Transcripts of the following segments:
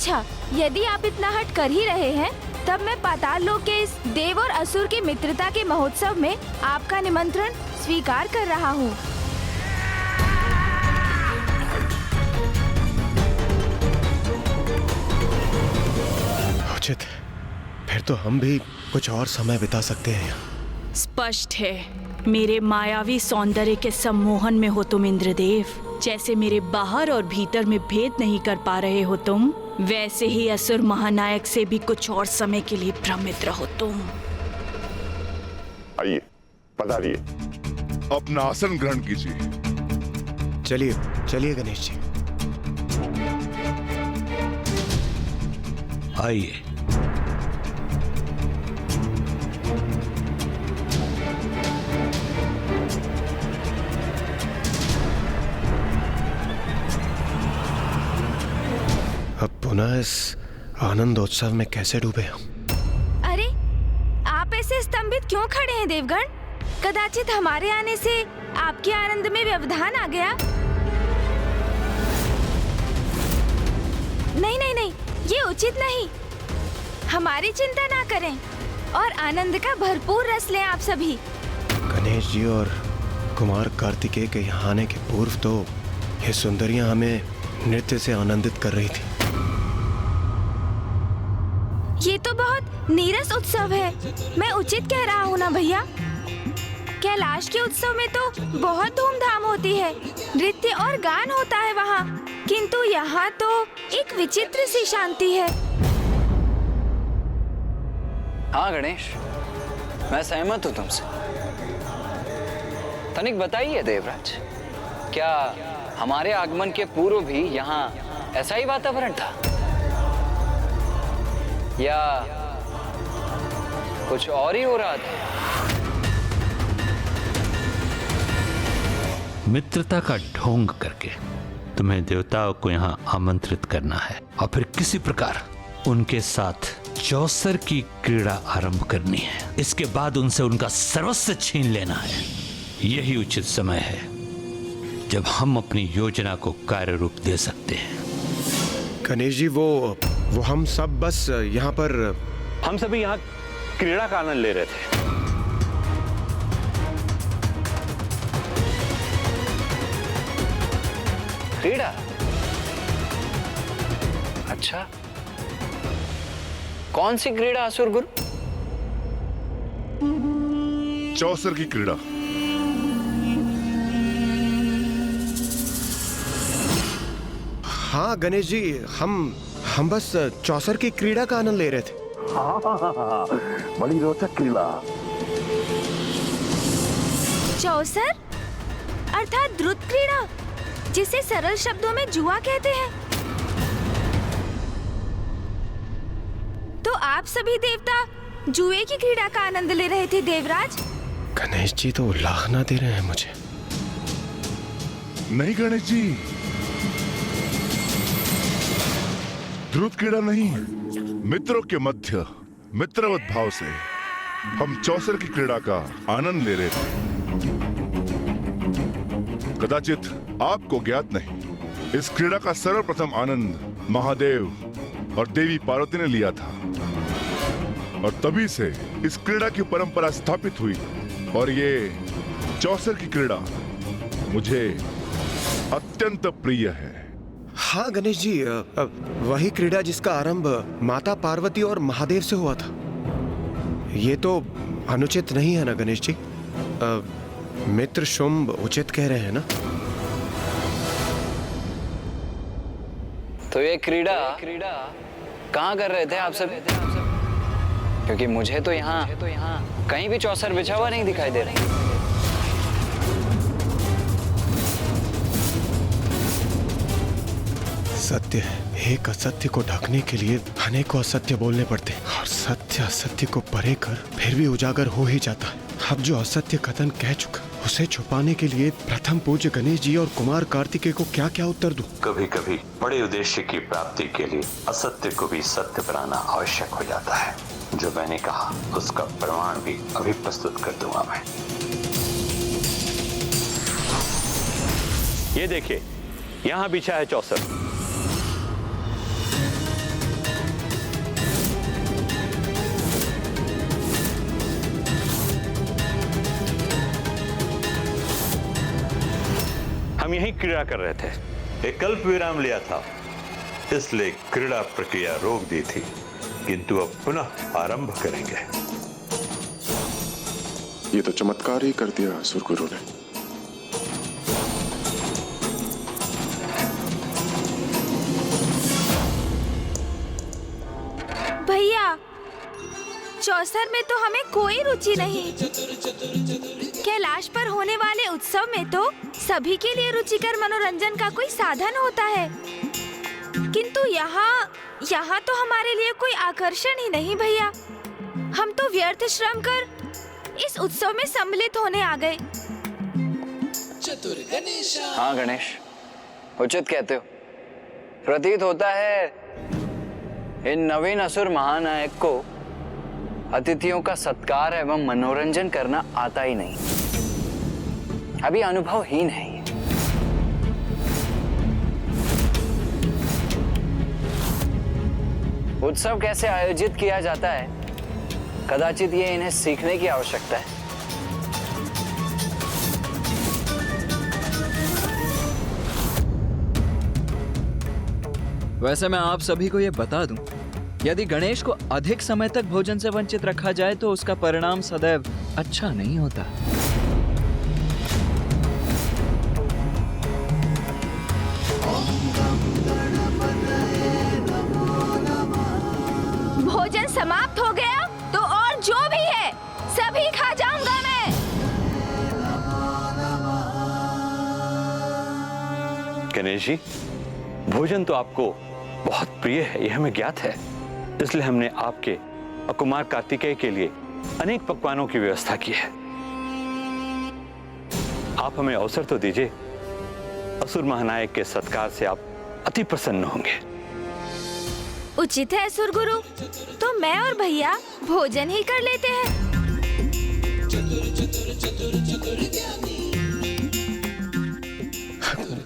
अच्छा, यदि आप इतना हट कर ही रहे हैं, तब मैं पाताल लोक के इस देव और असुर की मित्रता के महोत्सव में आपका निमंत्रण स्वीकार कर रहा हूँ। उचित, फिर तो हम भी कुछ और समय बिता सकते हैं यहाँ। स्पष्ट है, मेरे मायावी सौंदर्य के सम्मोहन में हो तुम इंद्रदेव। जैसे मेरे बाहर और भीतर में भेद नहीं कर पा रहे हो तुम, वैसे ही असुर महानायक से भी कुछ और समय के लिए भ्रमित रहो तुम। आइए, पधारिए, अपना आसन ग्रहण कीजिए। चलिए चलिए गणेश जी। आइए। अब पुनः इस आनंदोत्सव में कैसे डूबे हम? अरे, आप ऐसे स्तंभित क्यों खड़े हैं देवगण? कदाचित हमारे आने से आपके आनंद में व्यवधान आ गया। नहीं नहीं नहीं, ये उचित नहीं। हमारी चिंता ना करें और आनंद का भरपूर रस लें आप सभी। गणेश जी और कुमार कार्तिकेय के यहाँ आने के पूर्व तो ये सुंदरियां हमें नृत्य से आनंदित कर रही थी। ये तो बहुत नीरस उत्सव है। मैं उचित कह रहा हूँ ना भैया? कैलाश के उत्सव में तो बहुत धूमधाम होती है, नृत्य और गान होता है वहाँ, किंतु यहाँ तो एक विचित्र सी शांति है। हाँ गणेश, मैं सहमत हूँ तुमसे। तनिक बताइए देवराज, क्या हमारे आगमन के पूर्व भी यहाँ ऐसा ही वातावरण था या कुछ और ही हो रहा था? मित्रता का ढोंग करके तुम्हें देवताओं को यहाँ आमंत्रित करना है और फिर किसी प्रकार उनके साथ चौसर की क्रीड़ा आरंभ करनी है। इसके बाद उनसे उनका सर्वस्व छीन लेना है। यही उचित समय है जब हम अपनी योजना को कार्य रूप दे सकते हैं। गणेश जी, वो हम सब बस यहाँ पर, हम सभी यहाँ क्रीड़ा का आनंद ले रहे थे। क्रीड़ा? अच्छा, कौन सी क्रीड़ा असुर गुरु? चौसर की क्रीड़ा। हाँ गणेश जी, हम बस चौसर की क्रीड़ा का आनंद ले रहे थे। बड़ी रोचक क्रीड़ा। चौसर अर्थात द्रुत क्रीड़ा, जिसे सरल शब्दों में जुआ कहते हैं। तो आप सभी देवता जुए की क्रीड़ा का आनंद ले रहे थे देवराज? गणेश जी तो उलाहना दे रहे हैं मुझे। नहीं गणेश जी, ध्रुव क्रीड़ा नहीं, मित्रों के मध्य मित्रवत भाव से हम चौसर की क्रीड़ा का आनंद ले रहे थे। कदाचित आपको ज्ञात नहीं, इस क्रीड़ा का सर्वप्रथम आनंद महादेव और देवी पार्वती ने लिया था और तभी से इस क्रीड़ा की परंपरा स्थापित हुई और ये चौसर की क्रीड़ा मुझे अत्यंत प्रिय है। हाँ गणेश जी, वही क्रीड़ा जिसका आरंभ माता पार्वती और महादेव से हुआ था। ये तो अनुचित नहीं है ना गणेश जी? मित्र शुंभ उचित कह रहे हैं ना? तो ये क्रीड़ा कहाँ कर रहे थे आप सब? क्योंकि मुझे तो यहाँ कहीं भी चौसर बिछा हुआ नहीं दिखाई दे रहा। सत्य, एक असत्य को ढकने के लिए अनेकों असत्य बोलने पड़ते और सत्य असत्य को परे कर फिर भी उजागर हो ही जाता है। अब जो असत्य कथन कह चुका, उसे छुपाने के लिए प्रथम पूज्य गणेश जी और कुमार कार्तिकेय को क्या क्या उत्तर दूं? कभी कभी बड़े उद्देश्य की प्राप्ति के लिए असत्य को भी सत्य बनाना आवश्यक हो जाता है। जो मैंने कहा उसका प्रमाण भी अभी प्रस्तुत कर दूंगा मैं। ये देखिए, यहाँ बिछा है चौसर। हम यहीं क्रीड़ा कर रहे थे। एक कल्प विराम लिया था, इसलिए क्रीड़ा प्रक्रिया रोक दी थी, किंतु अब पुनः आरंभ करेंगे। ये तो चमत्कार ही कर दिया असुर गुरु ने। भैया, चौसर में तो हमें कोई रुचि नहीं। कैलाश पर होने वाले उत्सव में तो सभी के लिए रुचिकर मनोरंजन का कोई साधन होता है, किंतु यहाँ तो हमारे लिए कोई आकर्षण ही नहीं भैया। हम तो व्यर्थ श्रम कर इस उत्सव में सम्मिलित होने आ गए। हाँ गणेश, उचित कहते हो। प्रतीत होता है इन नवीन असुर महानायक को अतिथियों का सत्कार एवं मनोरंजन करना आता ही नहीं, अभी अनुभवहीन है। उत्सव कैसे आयोजित किया जाता है, कदाचित ये इन्हें सीखने की आवश्यकता है। वैसे मैं आप सभी को यह बता दूं, यदि गणेश को अधिक समय तक भोजन से वंचित रखा जाए तो उसका परिणाम सदैव अच्छा नहीं होता। भोजन समाप्त हो गया तो और जो भी है सभी खा जाऊंगा मैं। गणेश जी, भोजन तो आपको बहुत प्रिय है, यह हमें ज्ञात है। इसलिए हमने आपके और कुमार कार्तिकेय के लिए अनेक पकवानों की व्यवस्था की है। आप हमें अवसर तो दीजिए। असुर महानायक के सत्कार से आप अति प्रसन्न होंगे। उचित है असुर गुरु, तो मैं और भैया भोजन ही कर लेते हैं।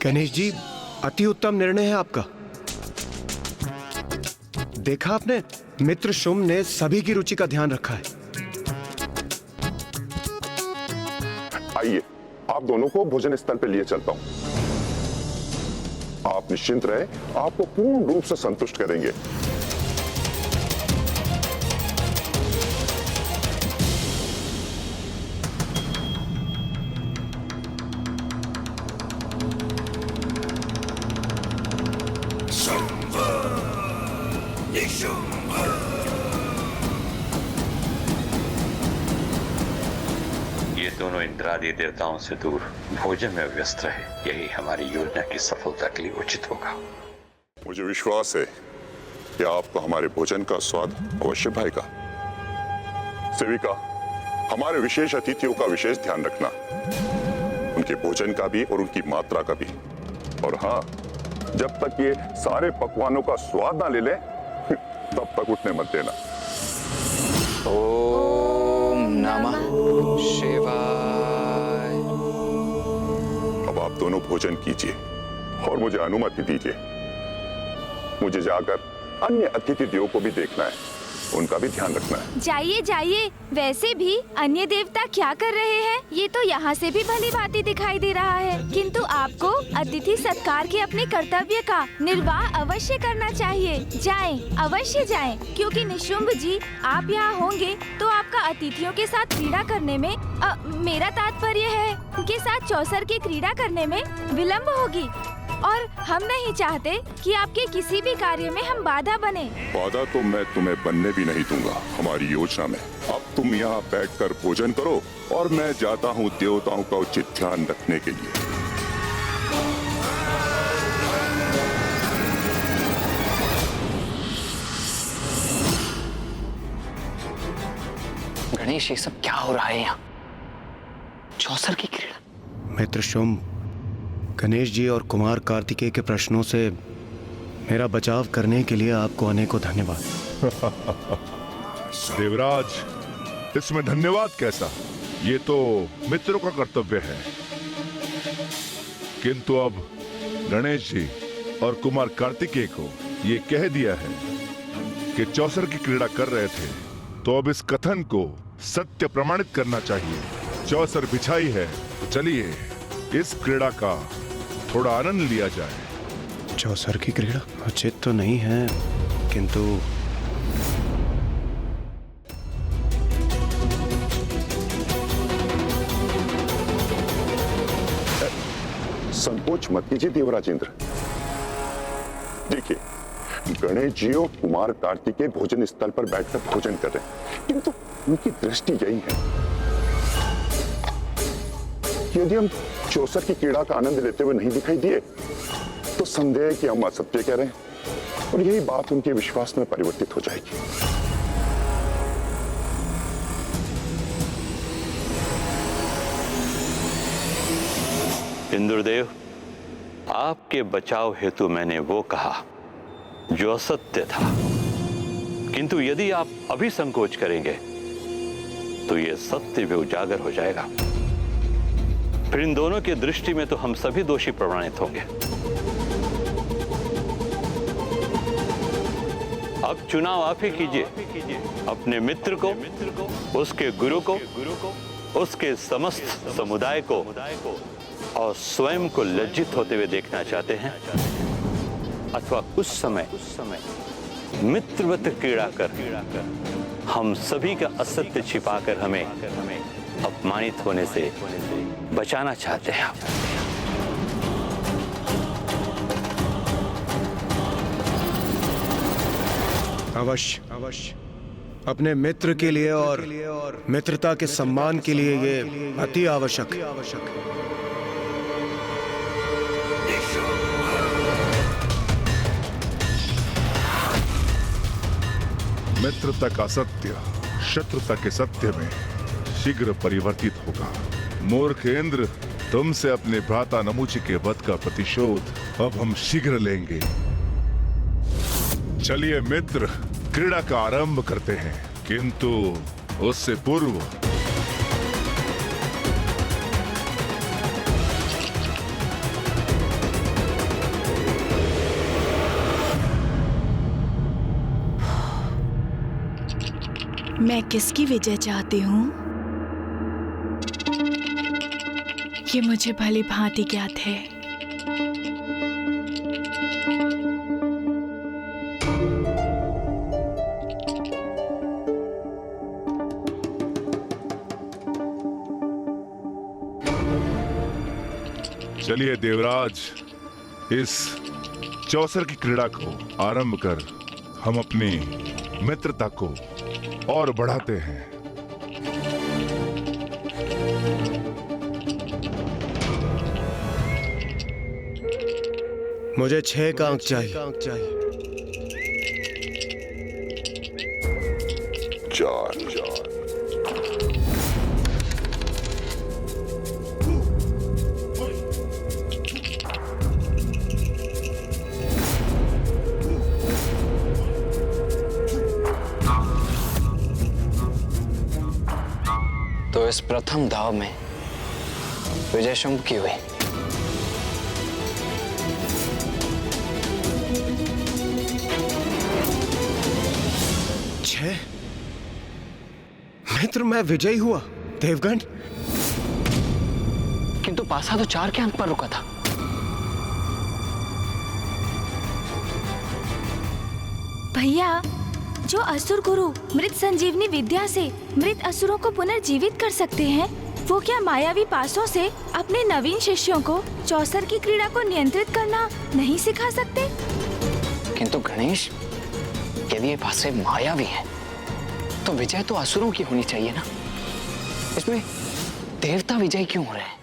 गणेश जी, अति उत्तम निर्णय है आपका। देखा आपने, मित्र शुम ने सभी की रुचि का ध्यान रखा है। आइए, आप दोनों को भोजन स्थल पे लिए चलता हूं। आप निश्चिंत रहे, आपको पूर्ण रूप से संतुष्ट करेंगे। ये दोनों इंद्रादि देवताओं से दूर भोजन में व्यस्त रहे, यही हमारी योजना की सफलता के लिए उचित होगा। मुझे विश्वास है कि आपको हमारे भोजन का स्वाद अवश्य भाएगा। सेविका, हमारे विशेष अतिथियों का विशेष ध्यान रखना, उनके भोजन का भी और उनकी मात्रा का भी। और हाँ, जब तक ये सारे पकवानों का स्वाद ना ले ले तब तक उठने मत देना। ओम नमः शिवाय। अब आप दोनों भोजन कीजिए और मुझे अनुमति दीजिए। मुझे जाकर अन्य अतिथि देवों को भी देखना है, उनका भी ध्यान रखना है। जाइए जाइए, वैसे भी अन्य देवता क्या कर रहे हैं ये तो यहाँ से भी भली भांति दिखाई दे रहा है, किंतु आपको अतिथि सत्कार के अपने कर्तव्य का निर्वाह अवश्य करना चाहिए। जाएं, अवश्य जाएं, क्योंकि निशुंभ जी आप यहाँ होंगे तो आपका अतिथियों के साथ क्रीड़ा करने में मेरा तात्पर्य है उनके साथ चौसर की क्रीड़ा करने में विलम्ब होगी, और हम नहीं चाहते कि आपके किसी भी कार्य में हम बाधा बने। बाधा तो मैं तुम्हें बनने भी नहीं दूंगा हमारी योजना में। अब तुम यहाँ बैठकर भोजन करो और मैं जाता हूँ देवताओं का उचित ध्यान रखने के लिए। गणेश, ये सब क्या हो रहा है यहाँ? चौसर की क्रीड़ा। मित्र शुम, गणेश जी और कुमार कार्तिकेय के प्रश्नों से मेरा बचाव करने के लिए आपको अनेकों धन्यवाद। देवराज, इसमें धन्यवाद कैसा? ये तो मित्रों का कर्तव्य है। किंतु अब गणेश जी और कुमार कार्तिकेय को ये कह दिया है कि चौसर की क्रीड़ा कर रहे थे, तो अब इस कथन को सत्य प्रमाणित करना चाहिए। चौसर बिछाई है तो चलिए इस क्रीड़ा का थोड़ा आनंद लिया जाए। चौसर की क्रीड़ा उचित तो नहीं है, किंतु संकोच मत कीजिए देवराजेंद्र। देखिए, गणेश जी और कुमार कार्तिकेय भोजन स्थल पर बैठकर भोजन कर रहे हैं, किंतु उनकी दृष्टि यही है। यदि हम चौसर की क्रीड़ा का आनंद लेते हुए नहीं दिखाई दिए तो संदेह है कि हम असत्य कह रहे हैं, और यही बात उनके विश्वास में परिवर्तित हो जाएगी। इंद्रदेव, आपके बचाव हेतु मैंने वो कहा जो असत्य था, किंतु यदि आप अभी संकोच करेंगे तो ये सत्य भी उजागर हो जाएगा। फिर इन दोनों की दृष्टि में तो हम सभी दोषी प्रमाणित होंगे। अब चुनाव आप ही कीजिए, अपने मित्र को, उसके गुरु को, उसके समस्त समुदाय को और स्वयं को लज्जित होते हुए देखना चाहते हैं, अथवा उस समय मित्रवत क्रीड़ा कर हम सभी का असत्य छिपाकर हमें अपमानित होने से बचाना चाहते हैं। अवश्य अपने मित्र के लिए और मित्रता के सम्मान के लिए ये अति आवश्यक है। मित्रता का सत्य शत्रुता के सत्य में शीघ्र परिवर्तित होगा। मूर्ख इंद्र, तुमसे अपने भ्राता नमूची के वध का प्रतिशोध अब हम शीघ्र लेंगे। चलिए मित्र, क्रीड़ा का आरंभ करते हैं, किंतु उससे पूर्व मैं किसकी विजय चाहती हूँ ये मुझे भली भांति ज्ञात है। चलिए देवराज, इस चौसर की क्रीड़ा को आरंभ कर हम अपनी मित्रता को और बढ़ाते हैं। मुझे 6 का अंक चाहिए। 4 तो इस प्रथम दाव में विजय शुंभ की हुई। मित्र, मैं विजयी हुआ देवगण। किंतु पासा तो 4 के अंक पर रुका था। भैया, जो असुर गुरु मृत संजीवनी विद्या से मृत असुरों को पुनर्जीवित कर सकते हैं, वो क्या मायावी पासों से अपने नवीन शिष्यों को चौसर की क्रीड़ा को नियंत्रित करना नहीं सिखा सकते? किंतु गणेश, यदि ये पासे मायावी है तो विजय तो असुरों की होनी चाहिए ना। इसमें देवता विजय क्यों हो रहे हैं?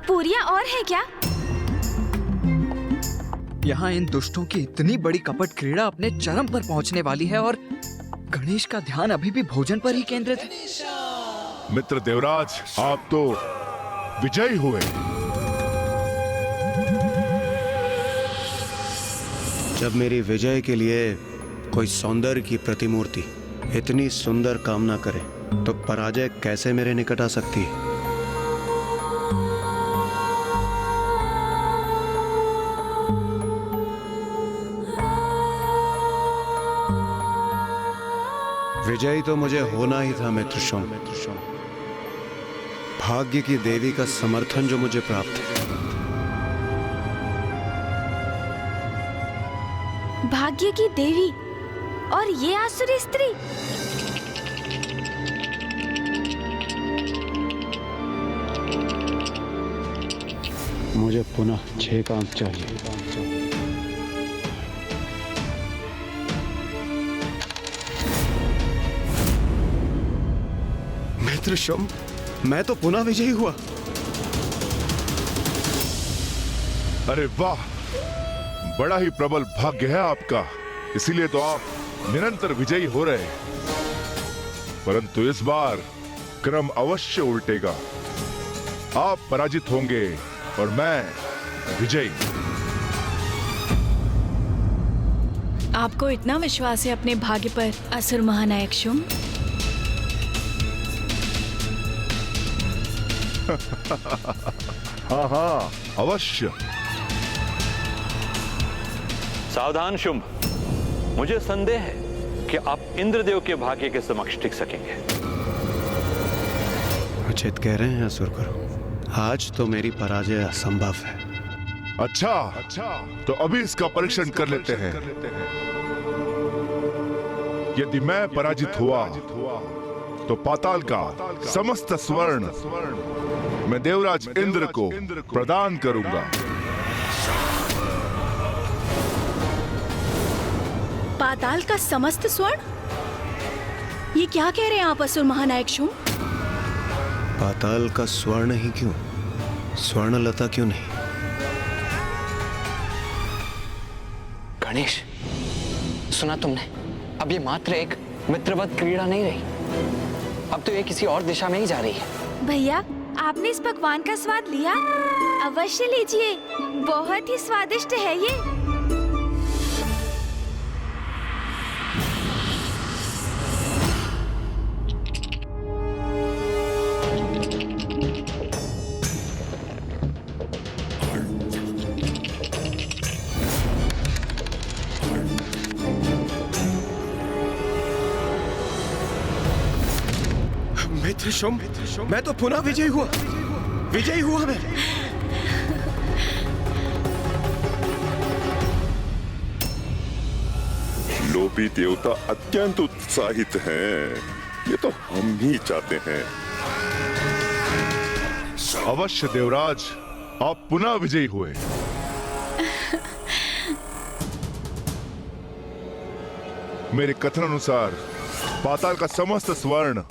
पूरियां और है क्या? यहाँ इन दुष्टों की इतनी बड़ी कपट क्रीड़ा अपने चरम पर पहुंचने वाली है और गणेश का ध्यान अभी भी भोजन पर ही केंद्रित है। मित्र देवराज, आप तो विजयी हुए। जब मेरी विजय के लिए कोई सौंदर्य की प्रतिमूर्ति इतनी सुंदर कामना करे तो पराजय कैसे मेरे निकट आ सकती है? विजयी तो मुझे होना ही था मित्र शोम। भाग्य की देवी का समर्थन जो मुझे प्राप्त है। भाग्य की देवी और ये आसुरी स्त्री। मुझे पुनः 6 का अंक चाहिए। मित्र शुंभ, मैं तो पुनः विजयी हुआ। अरे वाह, बड़ा ही प्रबल भाग्य है आपका, इसीलिए तो आप निरंतर विजयी हो रहे हैं। परंतु इस बार क्रम अवश्य उल्टेगा। आप पराजित होंगे और मैं विजयी। आपको इतना विश्वास है अपने भाग्य पर असुर महानायक शुंभ? हाँ हाँ, अवश्य। सावधान शुंभ, मुझे संदेह है कि आप इंद्रदेव के भाग्य के समक्ष टिक सकेंगे। उचित कह रहे हैं असुर गुरु, आज तो मेरी पराजय असंभव है। अच्छा, तो अभी इसका परीक्षण कर लेते हैं। यदि मैं पराजित हुआ तो पाताल का समस्त स्वर्ण मैं देवराज इंद्र को प्रदान करूंगा। पाताल का समस्त स्वर्ण? ये क्या कह रहे हैं आप असुर महानायक शुंभ? पाताल का स्वर्ण ही क्यों, स्वर्णलता क्यों नहीं? गणेश, सुना तुमने? अब ये मात्र एक मित्रवत क्रीड़ा नहीं रही, अब तो ये किसी और दिशा में ही जा रही है। भैया, आपने इस पकवान का स्वाद लिया? अवश्य लीजिए, बहुत ही स्वादिष्ट है ये। मित्र शुंभ, मैं तो पुनः विजयी हुआ मैं। लोभी देवता अत्यंत उत्साहित हैं। ये तो हम ही चाहते हैं। अवश्य देवराज, आप पुनः विजयी हुए। मेरे कथन अनुसार पाताल का समस्त स्वर्ण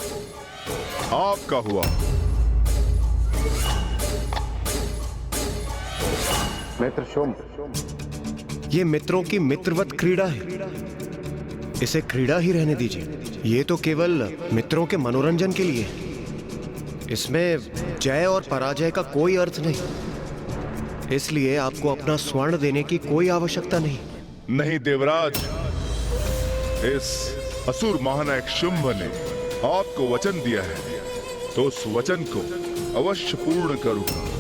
आपका हुआ। मित्र शुंभ, ये मित्रों की मित्रवत क्रीड़ा है, इसे क्रीड़ा ही रहने दीजिए। ये तो केवल मित्रों के मनोरंजन के लिए, इसमें जय और पराजय का कोई अर्थ नहीं। इसलिए आपको अपना स्वर्ण देने की कोई आवश्यकता नहीं। नहीं देवराज, इस असुर महानायक शुंभ ने आपको वचन दिया है, तो उस वचन को अवश्य पूर्ण करूंगा।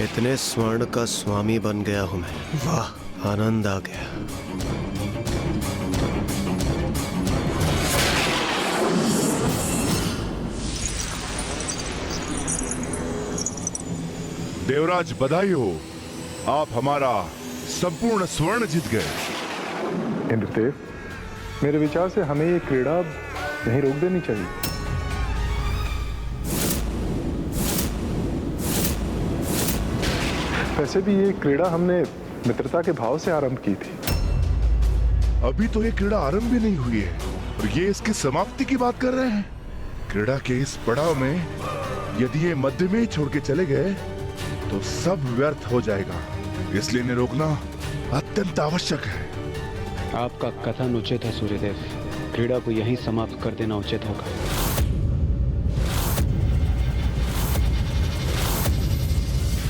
इतने स्वर्ण का स्वामी बन गया हूं मैं। वाह, आनंद आ गया। देवराज, बधाई हो, आप हमारा संपूर्ण स्वर्ण जीत गए। इंद्रदेव, मेरे विचार से हमें ये क्रीड़ा नहीं रोक देनी चाहिए। वैसे भी ये क्रीड़ा हमने मित्रता के भाव से आरंभ की थी। अभी तो ये क्रीड़ा आरंभ भी नहीं हुई है और ये इसकी समाप्ति की बात कर रहे हैं। क्रीड़ा के इस पड़ाव में यदि ये मध्य में ही छोड़ के चले गए तो सब व्यर्थ हो जाएगा। इसलिए इन्हें रोकना अत्यंत आवश्यक है। आपका कथन उचित है सूर्यदेव, क्रीड़ा को यहीं समाप्त कर देना उचित होगा।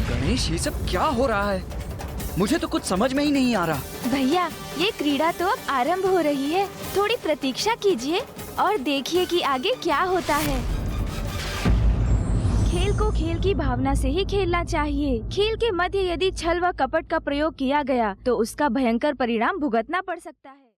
गणेश, ये सब क्या हो रहा है? मुझे तो कुछ समझ में ही नहीं आ रहा। भैया, ये क्रीड़ा तो अब आरंभ हो रही है। थोड़ी प्रतीक्षा कीजिए और देखिए कि आगे क्या होता है। खेल को खेल की भावना से ही खेलना चाहिए। खेल के मध्य यदि छल व कपट का प्रयोग किया गया तो उसका भयंकर परिणाम भुगतना पड़ सकता है।